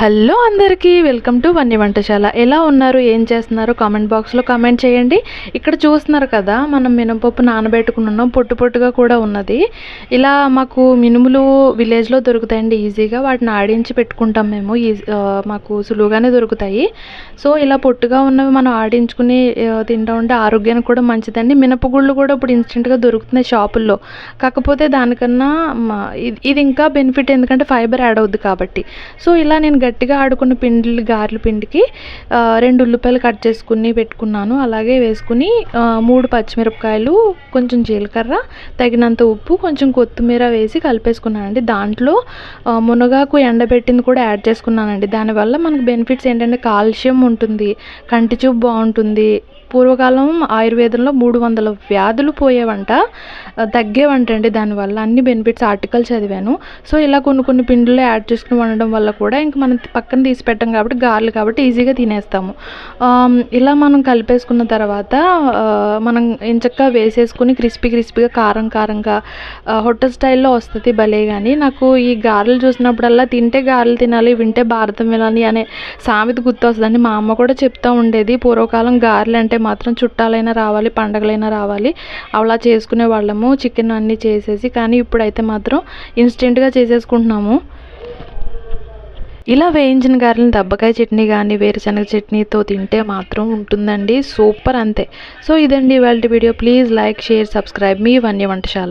Hello అందరికీ welcome to వన్య వంటశాల. ఎలా ఉన్నారు, ఏం చేస్తున్నారు కామెంట్ బాక్స్లో కామెంట్ చేయండి. ఇక్కడ చూస్తున్నారు కదా, మనం మినపప్పు నానబెట్టుకున్నాం, పొట్టు పొట్టుగా కూడా ఉన్నది. ఇలా మాకు మినుములు విలేజ్లో దొరుకుతాయండి ఈజీగా. వాటిని ఆడించి పెట్టుకుంటాం మేము, మాకు సులువుగానే దొరుకుతాయి. సో ఇలా పొట్టుగా ఉన్నవి మనం ఆడించుకుని తింటూ ఉంటే ఆరోగ్యానికి కూడా మంచిదండి. మినపగుళ్ళు కూడా ఇప్పుడు ఇన్స్టెంట్గా దొరుకుతున్నాయి షాపుల్లో. కాకపోతే దానికన్నా ఇది ఇంకా బెనిఫిట్, ఎందుకంటే ఫైబర్ యాడ్ అవుద్ది కాబట్టి. సో ఇలా నేను గట్టిగా ఆడుకున్న పిండి గారెల పిండికి 2 ఉల్లిపాయలు కట్ చేసుకుని పెట్టుకున్నాను. అలాగే వేసుకుని 3 పచ్చిమిరపకాయలు, కొంచెం జీలకర్ర, తగినంత ఉప్పు, కొంచెం కొత్తిమీర వేసి కలిపేసుకున్నానండి. దాంట్లో మునగాకు ఎండబెట్టింది కూడా యాడ్ చేసుకున్నానండి. దానివల్ల మనకు బెనిఫిట్స్ ఏంటంటే కాల్షియం ఉంటుంది, కంటి చూపు బాగుంటుంది. పూర్వకాలం ఆయుర్వేదంలో 300 వ్యాధులు పోయేవంట, తగ్గేవంట అండి. దానివల్ల అన్ని బెనిఫిట్స్ ఆర్టికల్ చదివాను. సో ఇలా కొన్ని పిండిలో యాడ్ చేసుకుని వండడం వల్ల కూడా ఇంకా మనం పక్కన తీసి పెట్టాం కాబట్టి గారెలు కాబట్టి ఈజీగా తినేస్తాము. ఇలా మనం కలిపేసుకున్న తర్వాత మనం ఎంచక్కా వేసేసుకుని క్రిస్పీగా కారంగా హోటల్ స్టైల్లో వస్తుంది భలే. కానీ నాకు ఈ గారెలు చూసినప్పుడల్లా తింటే గారెలు తినాలి, వింటే భారతం వినాలి అనే సామెత గుర్తొస్తుందండి. మా అమ్మ కూడా చెప్తూ ఉండేది, పూర్వకాలం గారెలు అంటే మాత్రం చుట్టాలైనా రావాలి, పండగలైనా రావాలి, అలా చేసుకునే వాళ్ళము, చికెన్ అన్నీ చేసేసి. కానీ ఇప్పుడైతే మాత్రం ఇన్స్టెంట్గా చేసేసుకుంటున్నాము. ఇలా వేయించిన గారెలను దబ్బకాయ చట్నీ కానీ వేరుశనగ చట్నీతో తింటే మాత్రం ఉంటుందండి, సూపర్ అంతే. సో ఇదండి ఇవాళ వీడియో. ప్లీజ్ లైక్, షేర్, సబ్స్క్రైబ్ మీ వన్య వంటశాల.